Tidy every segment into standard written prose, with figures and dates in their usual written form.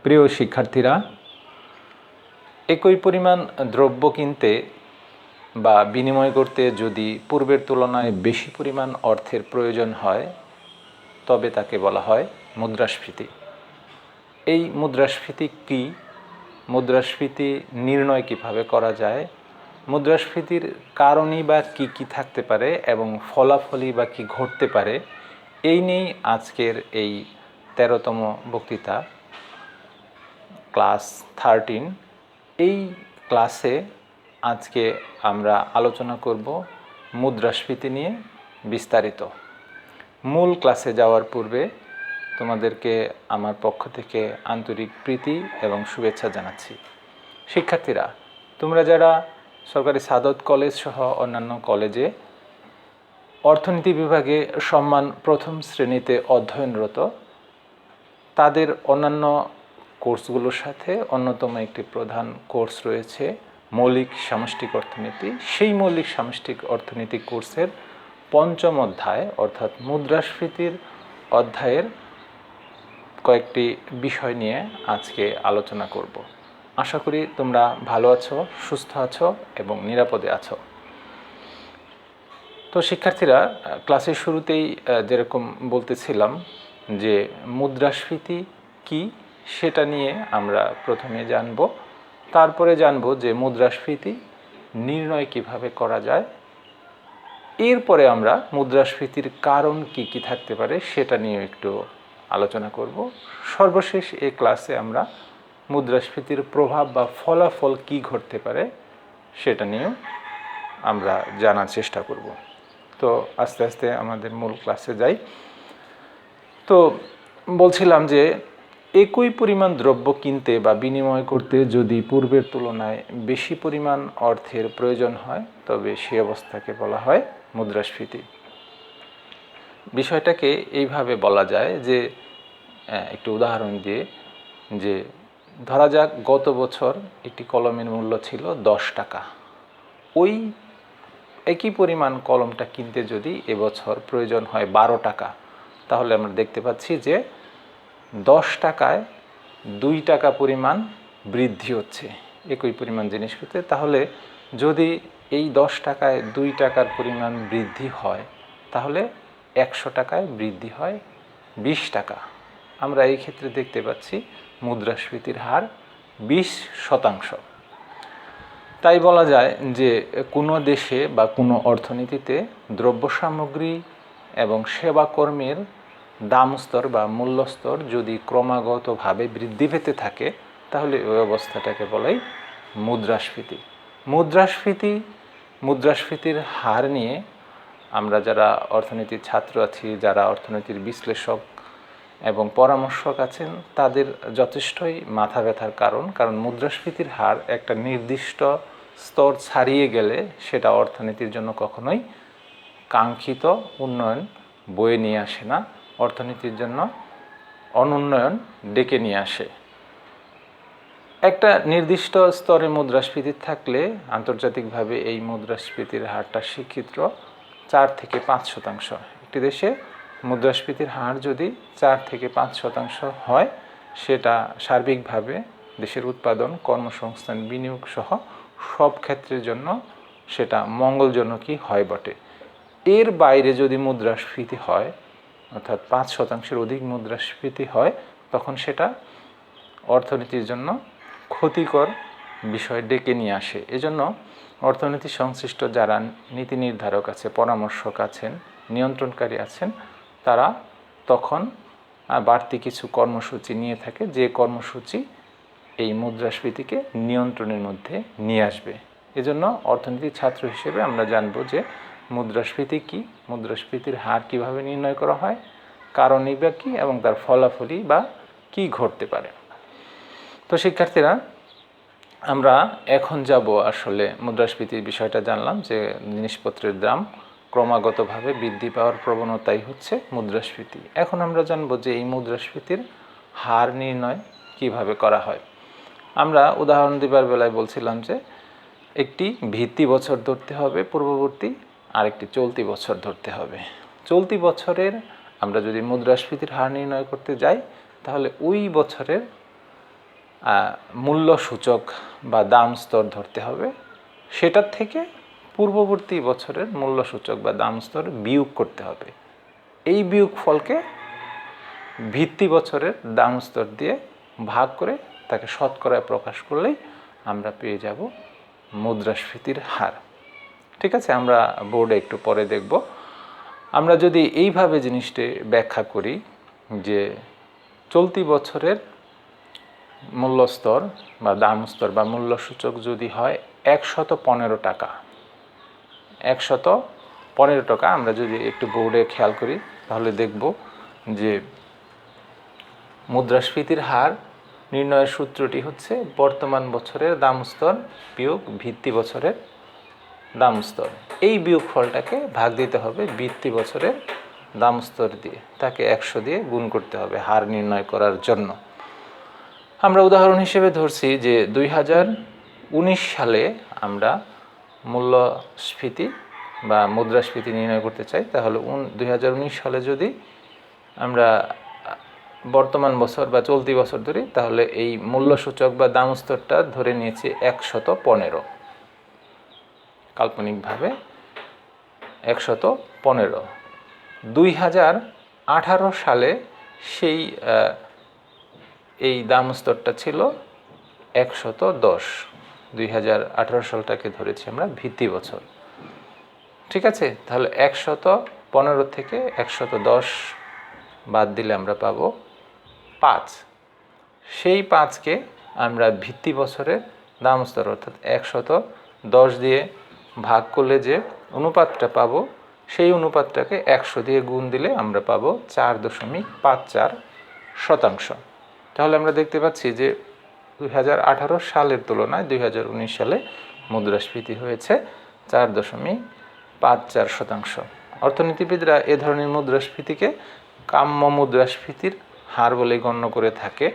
প্রিয় শিক্ষার্থীরা, একই পরিমাণ দ্রব্য কিনতে বা বিনিময় করতে যদি পূর্বের তুলনায় বেশি পরিমাণ অর্থের প্রয়োজন হয় তবে তাকে বলা হয় মুদ্রাস্ফীতি। এই মুদ্রাস্ফীতি কী, মুদ্রাস্ফীতি নির্ণয় কিভাবে করা যায়, মুদ্রাস্ফীতির কারণই বা কী কী থাকতে পারে এবং ফলাফলই বা কী ঘটতে পারে, এই নিয়েই আজকের এই 13তম বক্তৃতা, ক্লাস 13। এই ক্লাসে আজকে আমরা আলোচনা করব মুদ্রাস্ফীতি নিয়ে বিস্তারিত। মূল ক্লাসে যাওয়ার পূর্বে তোমাদেরকে আমার পক্ষ থেকে আন্তরিক প্রীতি এবং শুভেচ্ছা জানাচ্ছি। শিক্ষার্থীরা, তোমরা যারা সরকারি সাদত কলেজ সহ অন্যান্য কলেজে অর্থনীতি বিভাগে সম্মান প্রথম শ্রেণীতে অধ্যয়নরত, তাদের অন্যান্য কোর্সগুলোর সাথে অন্যতম একটি প্রধান কোর্স রয়েছে মৌলিক সামষ্টিক অর্থনীতি। সেই মৌলিক সামষ্টিক অর্থনীতি কোর্সের 5ম অধ্যায় অর্থাৎ মুদ্রাস্ফীতির অধ্যায়ের কয়েকটি বিষয় নিয়ে আজকে আলোচনা করব। আশা করি তোমরা ভালো আছো, সুস্থ আছো এবং নিরাপদে আছো। তো শিক্ষার্থীরা, ক্লাসের শুরুতেই যেরকম বলতেছিলাম যে মুদ্রাস্ফীতি কী সেটা নিয়ে আমরা প্রথমে জানব, তারপরে জানব যে মুদ্রাস্ফীতি নির্ণয় কিভাবে করা যায়, এরপরে আমরা মুদ্রাস্ফীতির কারণ কি কি থাকতে পারে সেটা নিয়ে একটু আলোচনা করব। সর্বশেষ এই ক্লাসে আমরা মুদ্রাস্ফীতির প্রভাব বা ফলাফল কি ঘটতে পারে সেটা নিয়েও আমরা জানার চেষ্টা করব। তো আস্তে আস্তে আমাদের মূল ক্লাসে যাই। তো বলছিলাম যে একই পরিমাণ দ্রব্য কিনতে বা বিনিময় করতে যদি পূর্বের তুলনায় বেশি পরিমাণ অর্থের প্রয়োজন হয় তবে সেই অবস্থাকে বলা হয় মুদ্রাস্ফীতি। বিষয়টাকে এইভাবে বলা যায় যে, একটু উদাহরণ দিয়ে, যে ধরা যাক গত বছর একটি কলমের মূল্য ছিল 10 টাকা। ওই একই পরিমাণ কলমটা কিনতে যদি এবছর প্রয়োজন হয় 12 টাকা, তাহলে আমরা দেখতে পাচ্ছি যে 10 টাকায় 2 টাকা পরিমাণ বৃদ্ধি হচ্ছে একই পরিমাণ জিনিস পেতে। তাহলে যদি এই 10 টাকায় 2 টাকার পরিমাণ বৃদ্ধি হয় তাহলে 100 টাকায় বৃদ্ধি হয় 20 টাকা। আমরা এই ক্ষেত্রে দেখতে পাচ্ছি মুদ্রাস্ফীতির হার 20%। তাই বলা যায় যে কোনো দেশে বা কোনো অর্থনীতিতে দ্রব্য সামগ্রী এবং সেবাকর্মের দাম স্তর বা মূল্যস্তর যদি ক্রমাগতভাবে বৃদ্ধি পেতে থাকে তাহলে ওই অবস্থাটাকে বলাই মুদ্রাস্ফীতি। মুদ্রাস্ফীতির হার নিয়ে আমরা যারা অর্থনীতির ছাত্র আছি, যারা অর্থনীতির বিশ্লেষক এবং পরামর্শক আছেন, তাদের যথেষ্টই মাথা ব্যথার কারণ মুদ্রাস্ফীতির হার একটা নির্দিষ্ট স্তর ছাড়িয়ে গেলে সেটা অর্থনীতির জন্য কখনোই কাঙ্ক্ষিত উন্নয়ন বয়ে নিয়ে আসে না, অর্থনীতির জন্য অনুন্নয়ন ডেকে নিয়ে আসে। একটা নির্দিষ্ট স্তরে মুদ্রাস্ফীতি থাকলে আন্তর্জাতিকভাবে এই মুদ্রাস্ফীতির হারটা স্বীকৃত 4 থেকে 5%। একটি দেশে মুদ্রাস্ফীতির হার যদি 4 থেকে 5% হয় সেটা সার্বিকভাবে দেশের উৎপাদন, কর্মসংস্থান, বিনিয়োগ সহ সব ক্ষেত্রের জন্য সেটা মঙ্গলজনকই হয় বটে। এর বাইরে যদি মুদ্রাস্ফীতি হয়, অর্থাৎ 5%-এর অধিক মুদ্রাস্ফীতি হয়, তখন সেটা অর্থনীতির জন্য ক্ষতিকর বিষয় ডেকে নিয়ে আসে। এজন্য অর্থনীতি সংশ্লিষ্ট যারা নীতি নির্ধারক আছে, পরামর্শক আছেন, নিয়ন্ত্রণকারী আছেন, তারা তখন বাড়তি কিছু কর্মসূচি নিয়ে থাকে, যে কর্মসূচি এই মুদ্রাস্ফীতিকে নিয়ন্ত্রণের মধ্যে নিয়ে আসবে। এজন্য অর্থনীতির ছাত্র হিসেবে আমরা জানব যে মুদ্রাস্ফীতি কী, মুদ্রাস্ফীতির হার কিভাবে নির্ণয় করা হয়, কারণই বা কী এবং তার ফলাফলই বা কী ঘটতে পারে। তো শিক্ষার্থীরা, আমরা এখন যাব আসলে মুদ্রাস্ফীতির বিষয়টা জানলাম যে জিনিসপত্রের দাম ক্রমাগতভাবে বৃদ্ধি পাওয়ার প্রবণতাই হচ্ছে মুদ্রাস্ফীতি। এখন আমরা জানব যে এই মুদ্রাস্ফীতির হার নির্ণয় কিভাবে করা হয়। আমরা উদাহরণ দেবার বেলায় বলছিলাম যে একটি ভিত্তি বছর ধরতে হবে পূর্ববর্তী, আরেকটি চলতি বছর ধরতে হবে। চলতি বছরের আমরা যদি মুদ্রাস্ফীতির হার নির্ণয় করতে যাই তাহলে ওই বছরের মূল্য সূচক বা দাম স্তর ধরতে হবে, সেটার থেকে পূর্ববর্তী বছরের মূল্য সূচক বা দাম স্তর বিয়োগ করতে হবে। এই বিয়োগ ফলকে ভিত্তি বছরের দাম স্তর দিয়ে ভাগ করে তাকে শতকরায় প্রকাশ করলেই আমরা পেয়ে যাব মুদ্রাস্ফীতির হার। ঠিক আছে, আমরা বোর্ডে একটু পরে দেখব। আমরা যদি এইভাবে জিনিসটি ব্যাখ্যা করি যে চলতি বছরের মূল্যস্তর বা দাম স্তর বা মূল্য সূচক যদি হয় 115 টাকা, 115 টাকা, আমরা যদি একটু বোর্ডে খেয়াল করি তাহলে দেখব যে মুদ্রাস্ফীতির হার নির্ণয়ের সূত্রটি হচ্ছে বর্তমান বছরের দাম স্তর বিয়োগ ভিত্তি বছরের দাম স্তর। এই বিয়োগ ফলটাকে ভাগ দিতে হবে ভিত্তি বছরের দাম স্তর দিয়ে, তাকে 100 দিয়ে গুণ করতে হবে হার নির্ণয় করার জন্য। আমরা উদাহরণ হিসেবে ধরছি যে 2019 সালে আমরা মূল্যস্ফীতি বা মুদ্রাস্ফীতি নির্ণয় করতে চাই, তাহলে 2019 সালে যদি আমরা বর্তমান বছর বা চলতি বছর ধরি, তাহলে এই মূল্য সূচক বা দাম স্তরটা ধরে নিয়েছি 115, কাল্পনিকভাবে 115। 2018 সালে সেই এই দাম স্তরটা ছিল 110। 2018 সালটাকে ধরেছি আমরা ভিত্তি বছর। ঠিক আছে, তাহলে 115 থেকে 110 বাদ দিলে আমরা পাবো 5। সেই 5কে আমরা ভিত্তি বছরের দাম স্তর অর্থাৎ 110 দিয়ে ভাগ করলে যে অনুপাতটা পাবো, সেই অনুপাতটাকে 100 দিয়ে গুণ দিলে আমরা পাবো 4.54%। তাহলে আমরা দেখতে পাচ্ছি যে 2018 সালের তুলনায় 2019 সালে মুদ্রাস্ফীতি হয়েছে 4.54%। অর্থনীতিবিদরা এ ধরনের মুদ্রাস্ফীতিকে কাম্য মুদ্রাস্ফীতির হার বলে গণ্য করে থাকে।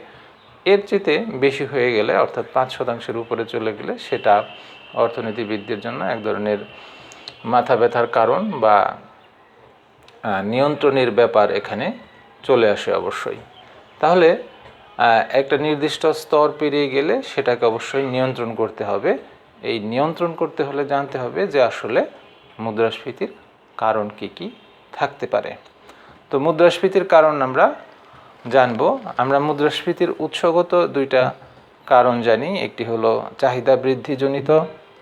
এর চেয়ে বেশি হয়ে গেলে অর্থাৎ 5%-এর উপরে চলে গেলে সেটা অর্থনীতিবিদদের জন্য এক ধরনের মাথা ব্যথার কারণ বা নিয়ন্ত্রণের ব্যাপার এখানে চলে আসে অবশ্যই। তাহলে একটা নির্দিষ্ট স্তর পেরিয়ে গেলে সেটাকে অবশ্যই নিয়ন্ত্রণ করতে হবে। এই নিয়ন্ত্রণ করতে হলে জানতে হবে যে আসলে মুদ্রাস্ফীতির কারণ কি থাকতে পারে। তো মুদ্রাস্ফীতির কারণ আমরা জানবো। আমরা মুদ্রাস্ফীতির উৎসগত দুইটা কারণ জানি, একটি হলো চাহিদা বৃদ্ধিজনিত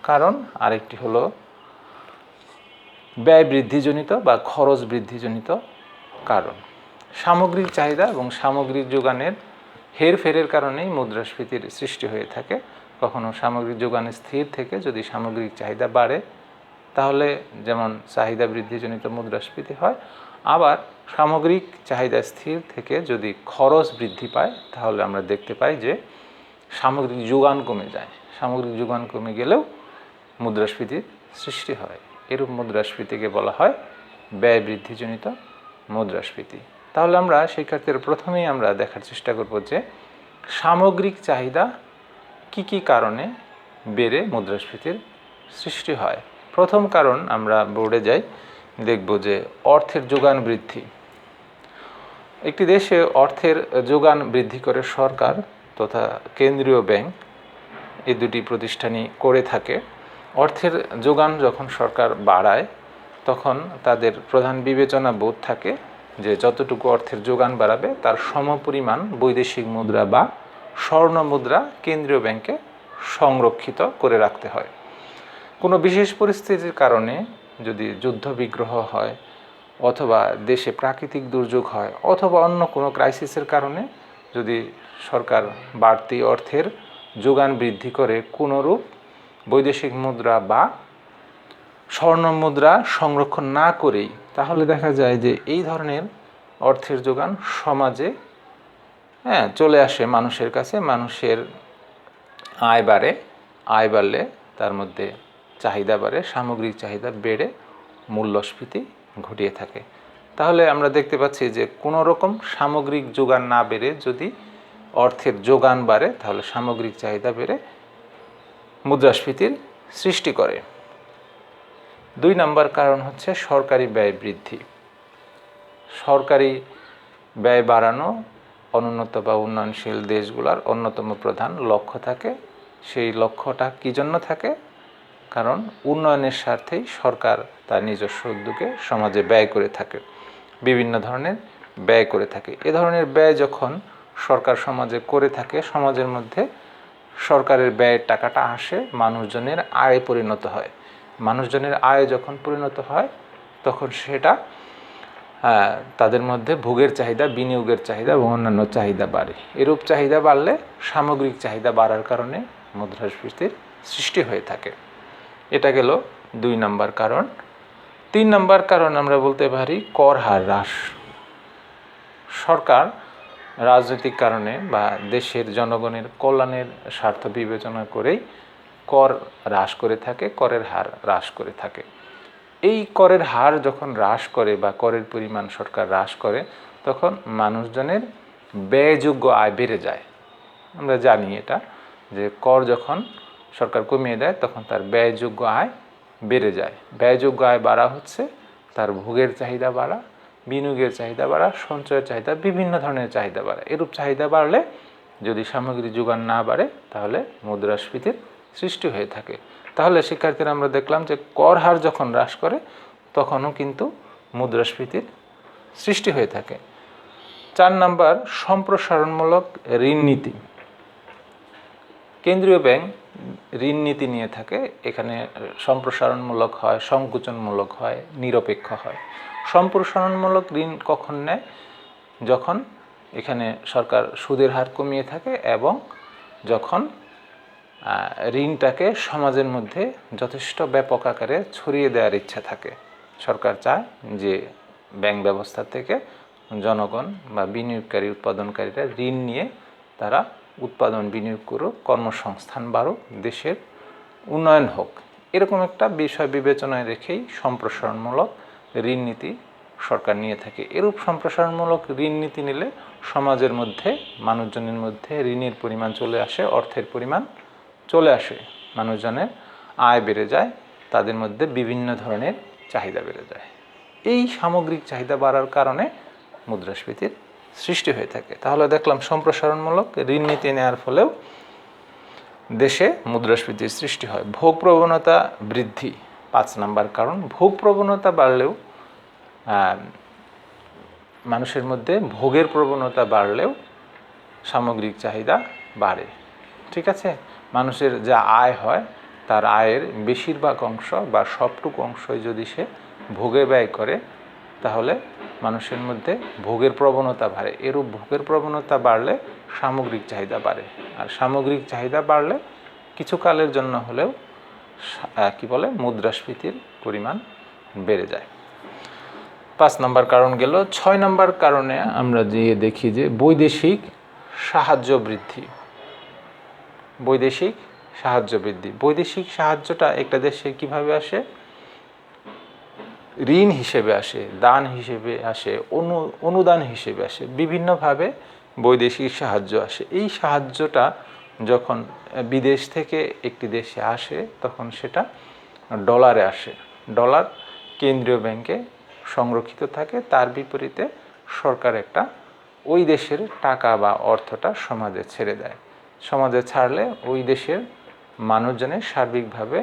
কারণ, আরেকটি হলো ব্যয় বৃদ্ধিজনিত বা খরচ বৃদ্ধিজনিত কারণ। সামগ্রিক চাহিদা এবং সামগ্রিক যোগানের হেরফেরের কারণেই মুদ্রাস্ফীতির সৃষ্টি হয়ে থাকে। কখনো সামগ্রিক যোগান স্থির থেকে যদি সামগ্রিক চাহিদা বাড়ে তাহলে যেমন চাহিদা বৃদ্ধিজনিত মুদ্রাস্ফীতি হয়, আবার সামগ্রিক চাহিদা স্থির থেকে যদি খরচ বৃদ্ধি পায় তাহলে আমরা দেখতে পাই যে সামগ্রিক যোগান কমে যায়। সামগ্রিক যোগান কমে গেলেও মুদ্রাস্ফীতির সৃষ্টি হয়। এরূপ মুদ্রাস্ফীতিকে বলা হয় ব্যয় বৃদ্ধিজনিত মুদ্রাস্ফীতি। তাহলে আমরা শিক্ষার্থীরা প্রথমেই আমরা দেখার চেষ্টা করব যে সামগ্রিক চাহিদা কি কারণে বেড়ে মুদ্রাস্ফীতির সৃষ্টি হয়। প্রথম কারণ আমরা বোর্ডে যাই, দেখব যে অর্থের যোগান বৃদ্ধি। একটি দেশে অর্থের যোগান বৃদ্ধি করে সরকার তথা কেন্দ্রীয় ব্যাংক, এই দুটি প্রতিষ্ঠানই করে থাকে। অর্থের যোগান যখন সরকার বাড়ায় তখন তাদের প্রধান বিবেচনা বোধ থাকে যে যতটুকু অর্থের যোগান বাড়াবে তার সমপরিমাণ বৈদেশিক মুদ্রা বা স্বর্ণ মুদ্রা কেন্দ্রীয় ব্যাংকে সংরক্ষিত করে রাখতে হয়। কোনো বিশেষ পরিস্থিতির কারণে যদি যুদ্ধ বিগ্রহ হয় অথবা দেশে প্রাকৃতিক দুর্যোগ হয় অথবা অন্য কোনো ক্রাইসিসের কারণে যদি সরকার বাড়তি অর্থের যোগান বৃদ্ধি করে কোনোরূপ বৈদেশিক মুদ্রা বা স্বর্ণ মুদ্রা সংরক্ষণ না করেই, তাহলে দেখা যায় যে এই ধরনের অর্থের যোগান সমাজে চলে আসে মানুষের কাছে। মানুষের আয় বাড়ে, আয় বাড়লে তার মধ্যে চাহিদা বাড়ে, সামগ্রিক চাহিদা বেড়ে মূল্যস্ফীতি ঘটিয়ে থাকে। তাহলে আমরা দেখতে পাচ্ছি যে কোনো রকম সামগ্রিক যোগান না বেড়ে যদি অর্থের যোগান বাড়ে তাহলে সামগ্রিক চাহিদা বেড়ে মুদ্রাস্ফীতির সৃষ্টি করে। 2 নম্বর কারণ হচ্ছে সরকারি ব্যয় বৃদ্ধি। সরকারি ব্যয় বাড়ানো অনুন্নত বা উন্নয়নশীল দেশগুলোর অন্যতম প্রধান লক্ষ্য থাকে। সেই লক্ষ্যটা কী জন্য থাকে? কারণ উন্নয়নের স্বার্থেই সরকার তার নিজস্ব উদ্যোগে সমাজে ব্যয় করে থাকে, বিভিন্ন ধরনের ব্যয় করে থাকে। এ ধরনের ব্যয় যখন সরকার সমাজে করে থাকে, সমাজের মধ্যে সরকারের ব্যয়ের টাকাটা আসে মানুষজনের আয়ে পরিণত হয়। মানুষজনের আয়ে যখন পরিণত হয় তখন সেটা তাদের মধ্যে ভোগের চাহিদা, বিনিয়োগের চাহিদা এবং অন্যান্য চাহিদা বাড়ে। এরূপ চাহিদা বাড়লে সামগ্রিক চাহিদা বাড়ার কারণে মুদ্রাস্ফীতির সৃষ্টি হয়ে থাকে। এটা গেল 2 নম্বর কারণ। 3 নম্বর কারণ আমরা বলতে পারি কর হার হ্রাস। সরকার রাজনৈতিক কারণে বা দেশের জনগণের কল্যাণের স্বার্থ বিবেচনা করেই কর হ্রাস করে থাকে, করের হার হ্রাস করে থাকে। এই করের হার যখন হ্রাস করে বা করের পরিমাণ সরকার হ্রাস করে তখন মানুষজনের ব্যয়যোগ্য আয় বেড়ে যায়। আমরা জানি এটা, যে কর যখন সরকার কমিয়ে দেয় তখন তার ব্যয়যোগ্য আয় বেড়ে যায়। ব্যয়যোগ্য আয় বাড়া হচ্ছে তার ভোগের চাহিদা বাড়া, বিনিয়োগের চাহিদা বাড়া, সঞ্চয়ের চাহিদা, বিভিন্ন ধরনের চাহিদা বাড়া। এরূপ চাহিদা বাড়লে যদি সামগ্রী যোগান না বাড়ে তাহলে মুদ্রাস্ফীতির সৃষ্টি হয়ে থাকে। তাহলে শিক্ষার্থীরা আমরা দেখলাম যে কর হার যখন হ্রাস করে তখনও কিন্তু মুদ্রাস্ফীতির সৃষ্টি হয়ে থাকে। 4 নম্বর সম্প্রসারণমূলক ঋণ নীতি। কেন্দ্রীয় ব্যাংক ঋণ নীতি নিয়ে থাকে। এখানে সম্প্রসারণমূলক হয়, সংকোচনমূলক হয়, নিরপেক্ষ হয়। সম্প্রসারণমূলক ঋণ কখন নেয়? যখন এখানে সরকার সুদের হার কমিয়ে থাকে এবং যখন ঋণটাকে সমাজের মধ্যে যথেষ্ট ব্যাপক আকারে ছড়িয়ে দেওয়ার ইচ্ছা থাকে। সরকার চায় যে ব্যাংক ব্যবস্থা থেকে জনগণ বা বিনিয়োগকারী উৎপাদনকারীরা ঋণ নিয়ে তারা উৎপাদন বিনিয়োগ করুক, কর্মসংস্থান বাড়ুক, দেশের উন্নয়ন হোক। এরকম একটা বিষয় বিবেচনায় রেখেই সম্প্রসারণমূলক ঋণ নীতি সরকার নিয়ে থাকে। এরূপ সম্প্রসারণমূলক ঋণ নীতি নিলে সমাজের মধ্যে, মানুষজনের মধ্যে ঋণের পরিমাণ চলে আসে, অর্থের পরিমাণ চলে আসে, মানুষজনের আয় বেড়ে যায়, তাদের মধ্যে বিভিন্ন ধরনের চাহিদা বেড়ে যায়। এই সামগ্রিক চাহিদা বাড়ার কারণে মুদ্রাস্ফীতির সৃষ্টি হয়ে থাকে। তাহলে দেখলাম সম্প্রসারণমূলক ঋণ নীতি নেওয়ার ফলেও দেশে মুদ্রাস্ফীতির সৃষ্টি হয়। ভোগ প্রবণতা বৃদ্ধি 5 নম্বর কারণ। ভোগ প্রবণতা বাড়লেও মানুষের মধ্যে ভোগের প্রবণতা বাড়লেও সামগ্রিক চাহিদা বাড়ে। ঠিক আছে? মানুষের যা আয় হয় তার আয়ের বেশিরভাগ অংশ বা সবটুকু অংশই যদি সে ভোগে ব্যয় করে তাহলে মানুষের মধ্যে ভোগের প্রবণতা বাড়ে। এরূপ ভোগের প্রবণতা বাড়লে সামগ্রিক চাহিদা বাড়ে। আর সামগ্রিক চাহিদা বাড়লে কিছু কালের জন্য হলেও মুদ্রাস্ফীতির পরিমাণ বেড়ে যায়। 5 নম্বর কারণ গেল। 6 নম্বর কারণে আমরা যে দেখি যে বৈদেশিক সাহায্য বৃদ্ধি। বৈদেশিক সাহায্য বৃদ্ধি। বৈদেশিক সাহায্যটা একটা দেশে কিভাবে আসে? ঋণ হিসেবে আসে, দান হিসেবে আসে, অনুদান হিসেবে আসে, বিভিন্নভাবে বৈদেশিক সাহায্য আসে। এই সাহায্যটা যখন বিদেশ থেকে একটি দেশে আসে তখন সেটা ডলারে আসে। ডলার কেন্দ্রীয় ব্যাংকে সংরক্ষিত থাকে, তার বিপরীতে সরকার একটা ওই দেশের টাকা বা অর্থটা সমাজে ছেড়ে দেয়। সমাজে ছাড়লে ওই দেশের মানুষজনের সার্বিকভাবে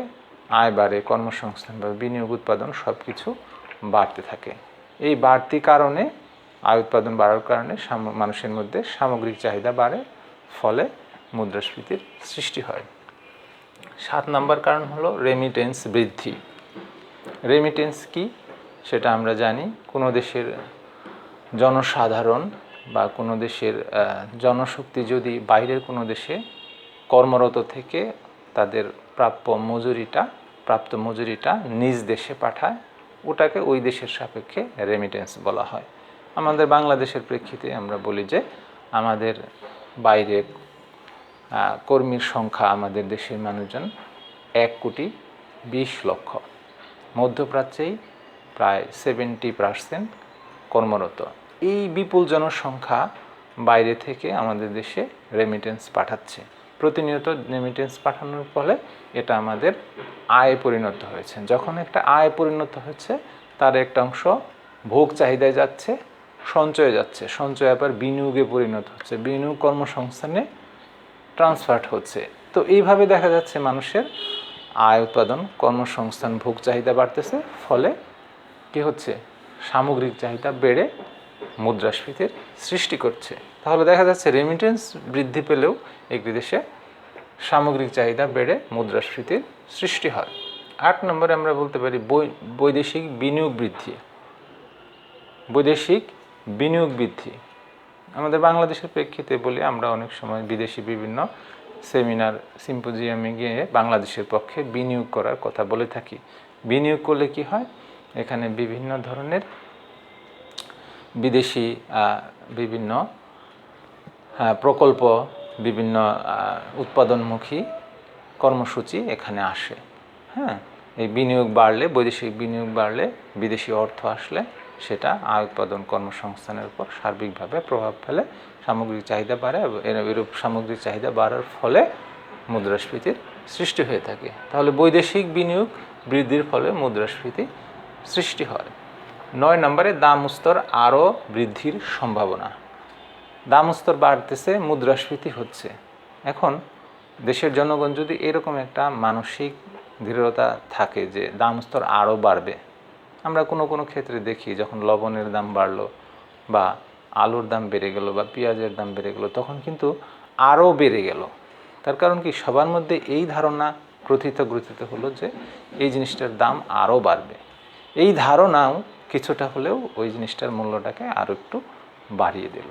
আয় বাড়ে, কর্মসংস্থান বা বিনিয়োগ, উৎপাদন সব কিছু বাড়তে থাকে। এই বাড়তি কারণে, আয় উৎপাদন বাড়ার কারণে মানুষের মধ্যে সামগ্রিক চাহিদা বাড়ে, ফলে মুদ্রাস্ফীতির সৃষ্টি হয়। 7 নম্বর কারণ হলো রেমিটেন্স বৃদ্ধি। রেমিটেন্স কি সেটা আমরা জানি। কোনো দেশের জনসাধারণ বা কোনো দেশের জনশক্তি যদি বাইরের কোনো দেশে কর্মরত থেকে তাদের প্রাপ্ত মজুরিটা নিজ দেশে পাঠায়, ওটাকে ওই দেশের সাপেক্ষে রেমিটেন্স বলা হয়। আমাদের বাংলাদেশের প্রেক্ষিতে আমরা বলি যে আমাদের বাইরে কর্মীর সংখ্যা, আমাদের দেশের মানুষজন 1,20,00,000। মধ্যপ্রাচ্যেই প্রায় 70% কর্মরত। এই বিপুল জনসংখ্যা বাইরে থেকে আমাদের দেশে রেমিটেন্স পাঠাচ্ছে। প্রতিনিয়ত রেমিটেন্স পাঠানোর ফলে এটা আমাদের আয়ে পরিণত হয়েছে। যখন একটা আয়ে পরিণত হচ্ছে তার একটা অংশ ভোগ চাহিদায় যাচ্ছে, সঞ্চয়ে যাচ্ছে, সঞ্চয় আবার বিনিয়োগে পরিণত হচ্ছে, বিনিয়োগ কর্মসংস্থানে ট্রান্সফার্ট হচ্ছে। তো এইভাবে দেখা যাচ্ছে মানুষের আয় উৎপাদন কর্মসংস্থান ভোগ চাহিদা বাড়তেছে, ফলে কি হচ্ছে, সামগ্রিক চাহিদা বেড়ে মুদ্রাস্ফীতির সৃষ্টি করছে। তাহলে দেখা যাচ্ছে রেমিটেন্স বৃদ্ধি পেলেও একটি দেশে সামগ্রিক চাহিদা বেড়ে মুদ্রাস্ফীতির সৃষ্টি হয়। 8 নম্বরে আমরা বলতে পারি বৈদেশিক বিনিয়োগ বৃদ্ধি। বৈদেশিক বিনিয়োগ বৃদ্ধি আমাদের বাংলাদেশের প্রেক্ষিতে বলি, আমরা অনেক সময় বিদেশি বিভিন্ন সেমিনার সিম্পোজিয়ামে গিয়ে বাংলাদেশের পক্ষে বিনিয়োগ করার কথা বলে থাকি। বিনিয়োগ করলে কি হয়, এখানে বিভিন্ন ধরনের বিদেশি বিভিন্ন প্রকল্প, বিভিন্ন উৎপাদনমুখী কর্মসূচি এখানে আসে। হ্যাঁ, এই বিনিয়োগ বাড়লে, বৈদেশিক বিনিয়োগ বাড়লে, বিদেশি অর্থ আসলে সেটা আয় উৎপাদন কর্মসংস্থানের উপর সার্বিকভাবে প্রভাব ফেলে, সামগ্রিক চাহিদা বাড়ে, এরূপ সামগ্রিক চাহিদা বাড়ার ফলে মুদ্রাস্ফীতির সৃষ্টি হয়ে থাকে। তাহলে বৈদেশিক বিনিয়োগ বৃদ্ধির ফলে মুদ্রাস্ফীতি সৃষ্টি হয়। 9 নম্বরে দাম স্তর আরও বৃদ্ধির সম্ভাবনা। দাম স্তর বাড়তেছে, মুদ্রাস্ফীতি হচ্ছে। এখন দেশের জনগণ যদি এরকম একটা মানসিক দৃঢ়তা থাকে যে দাম স্তর আরও বাড়বে, আমরা কোনো কোনো ক্ষেত্রে দেখি যখন লবণের দাম বাড়লো বা আলুর দাম বেড়ে গেল বা পেঁয়াজের দাম বেড়ে গেল, তখন কিন্তু আরও বেড়ে গেল। তার কারণ কি, সবার মধ্যে এই ধারণা গ্রথিত হলো যে এই জিনিসটার দাম আরও বাড়বে। এই ধারণাও কিছুটা হলেও ওই জিনিসটার মূল্যটাকে আরও একটু বাড়িয়ে দিল।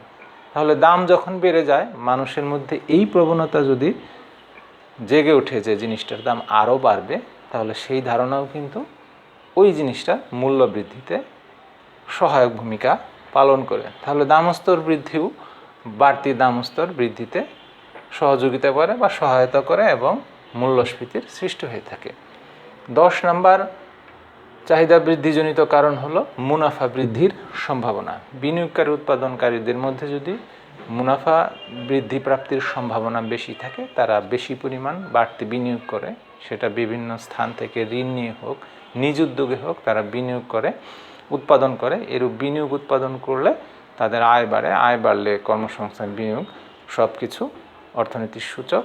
তাহলে দাম যখন বেড়ে যায়, মানুষের মধ্যে এই প্রবণতা যদি জেগে ওঠে যে জিনিসটার দাম আরও বাড়বে, তাহলে সেই ধারণাও কিন্তু ওই জিনিসটার মূল্য বৃদ্ধিতে সহায়ক ভূমিকা পালন করে। তাহলে দামস্তর বৃদ্ধিও বাড়তি দামস্তর বৃদ্ধিতে সহযোগিতা করে বা সহায়তা করে এবং মূল্যস্ফীতির সৃষ্টি হয়ে থাকে। 10 নম্বর চাহিদা বৃদ্ধিজনিত কারণ হলো মুনাফা বৃদ্ধির সম্ভাবনা। বিনিয়োগকারী উৎপাদনকারীদের মধ্যে যদি মুনাফা বৃদ্ধি প্রাপ্তির সম্ভাবনা বেশি থাকে, তারা বেশি পরিমাণ বাড়তি বিনিয়োগ করে, সেটা বিভিন্ন স্থান থেকে ঋণ নিয়ে হোক, নিজ উদ্যোগে হোক, তারা বিনিয়োগ করে, উৎপাদন করে। এরূপ বিনিয়োগ উৎপাদন করলে তাদের আয় বাড়ে, আয় বাড়লে কর্মসংস্থান, বিনিয়োগ সব কিছু অর্থনীতির সূচক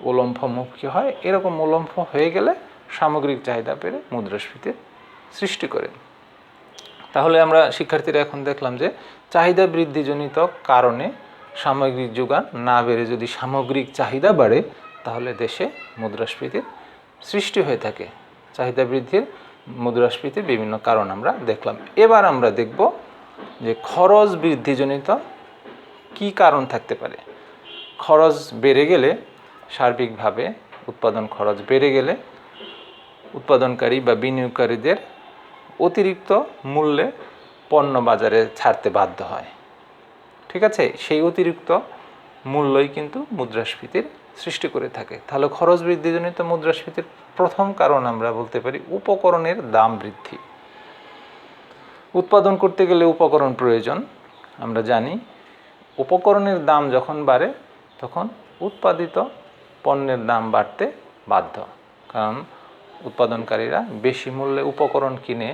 উল্লম্বমুখী হয়। এরকম উল্লম্ব হয়ে গেলে সামগ্রিক চাহিদা বেড়ে মুদ্রাস্ফীতির সৃষ্টি করে। তাহলে আমরা শিক্ষার্থীরা এখন দেখলাম যে চাহিদা বৃদ্ধিজনিত কারণে সামগ্রিক যোগান না বেড়ে যদি সামগ্রিক চাহিদা বাড়ে, তাহলে দেশে মুদ্রাস্ফীতির সৃষ্টি হয়ে থাকে। চাহিদা বৃদ্ধির মুদ্রাস্ফীতির বিভিন্ন কারণ আমরা দেখলাম। এবার আমরা দেখব যে খরচ বৃদ্ধিজনিত কি কারণ থাকতে পারে। খরচ বেড়ে গেলে, সার্বিকভাবে উৎপাদন খরচ বেড়ে গেলে উৎপাদনকারী বা বিনিয়োগকারীদের অতিরিক্ত মূল্যে পণ্য বাজারে ছাড়তে বাধ্য হয়। ঠিক আছে, সেই অতিরিক্ত মূল্যই কিন্তু মুদ্রাস্ফীতির সৃষ্টি করে থাকে। তাহলে খরচ বৃদ্ধিজনিত মুদ্রাস্ফীতির প্রথম কারণ আমরা বলতে পারি উপকরণের দাম বৃদ্ধি। উৎপাদন করতে গেলে উপকরণ প্রয়োজন, আমরা জানি। উপকরণের দাম যখন বাড়ে, তখন উৎপাদিত পণ্যের দাম বাড়তে বাধ্য, কারণ উৎপাদনকারীরা বেশি মূল্যে উপকরণ কিনে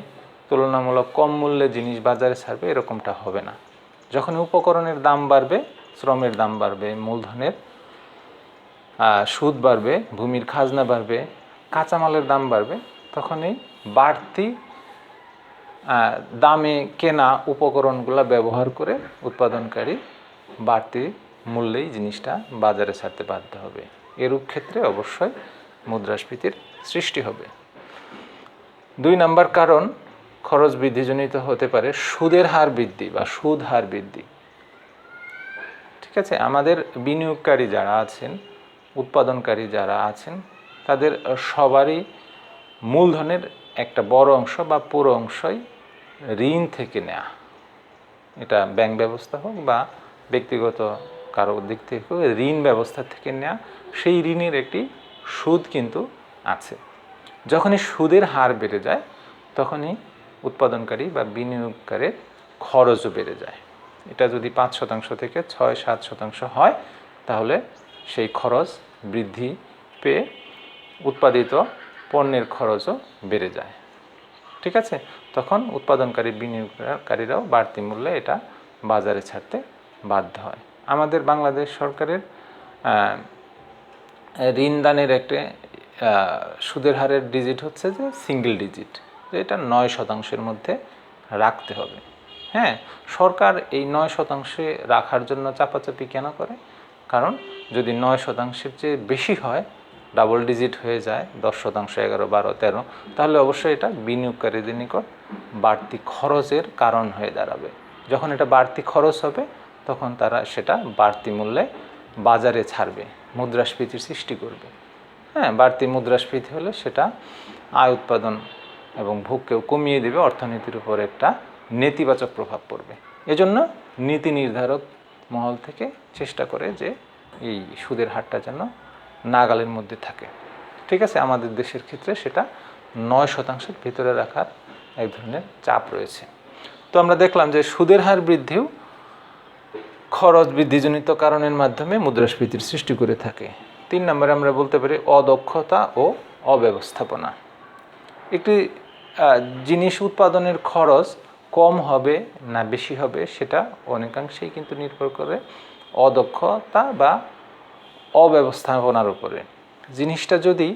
তুলনামূলক কম মূল্যে জিনিস বাজারে ছাড়বে, এরকমটা হবে না। যখন উপকরণের দাম বাড়বে, শ্রমের দাম বাড়বে, মূলধনের সুদ বাড়বে, ভূমির খাজনা বাড়বে, কাঁচামালের দাম বাড়বে, তখন এই বাড়তি দামে কেনা উপকরণগুলো ব্যবহার করে উৎপাদনকারী বাড়তি মূল্যেই জিনিসটা বাজারে ছাড়তে বাধ্য হবে। এরূপ ক্ষেত্রে অবশ্যই মুদ্রাস্ফীতির সৃষ্টি হবে। 2 নম্বর কারণ খরচ বৃদ্ধিজনিত হতে পারে সুদের হার বৃদ্ধি বা সুদ হার বৃদ্ধি। ঠিক আছে, আমাদের বিনিয়োগকারী যারা আছেন, উৎপাদনকারী যারা আছেন, তাদের সবারই মূলধনের একটা বড় অংশ বা পুরো অংশই ঋণ থেকে নেওয়া। এটা ব্যাংক ব্যবস্থা হোক বা ব্যক্তিগত কারোর দিক থেকে হোক, ঋণ ব্যবস্থা থেকে নেওয়া। সেই ঋণের একটি সুদ কিন্তু আছে। যখনই সুদের হার বেড়ে যায়, তখনই উৎপাদনকারী বা বিনিয়োগকারীর খরচও বেড়ে যায়। এটা যদি 5% থেকে 6-7% হয়, তাহলে সেই খরচ বৃদ্ধি পেয়ে উৎপাদিত পণ্যের খরচও বেড়ে যায়। ঠিক আছে, তখন উৎপাদনকারী বিনিয়োগকারীরাও বাড়তি মূল্যে এটা বাজারে ছাড়তে বাধ্য হয়। আমাদের বাংলাদেশ সরকারের ঋণদানের একটা সুদের হারের ডিজিট হচ্ছে যে সিঙ্গেল ডিজিট, যে এটা 9% মধ্যে রাখতে হবে। হ্যাঁ, সরকার এই 9% রাখার জন্য চাপাচাপি কেন করে? কারণ যদি 9%-এর চেয়ে বেশি হয়, ডাবল ডিজিট হয়ে যায়, 10%, 11, 12, 13, তাহলে অবশ্যই এটা বিনিয়োগকারীদের নিকট বাড়তি খরচের কারণ হয়ে দাঁড়াবে। যখন এটা বাড়তি খরচ হবে তখন তারা সেটা বাড়তি মূল্যে বাজারে ছাড়বে, মুদ্রাস্ফীতির সৃষ্টি করবে। হ্যাঁ, বাড়তি মুদ্রাস্ফীতি হলে সেটা আয় উৎপাদন এবং ভোগকেও কমিয়ে দেবে, অর্থনীতির উপর একটা নেতিবাচক প্রভাব পড়বে। এজন্য নীতি নির্ধারক মহল থেকে চেষ্টা করে যে এই সুদের হারটা যেন নাগালের মধ্যে থাকে। ঠিক আছে, আমাদের দেশের ক্ষেত্রে সেটা 9%-এর ভিতরে রাখার এক ধরনের চাপ রয়েছে। তো আমরা দেখলাম যে সুদের হার বৃদ্ধিও খরচ বৃদ্ধিজনিত কারণের মাধ্যমে মুদ্রাস্ফীতির সৃষ্টি করে থাকে। 3 নম্বরে আমরা বলতে পারি অদক্ষতা ও অব্যবস্থাপনা। একটি জিনিস উৎপাদনের খরচ কম হবে না বেশি হবে সেটা অনেকাংশেই কিন্তু নির্ভর করে অদক্ষতা বা অব্যবস্থাপনার উপরে। জিনিসটা যদি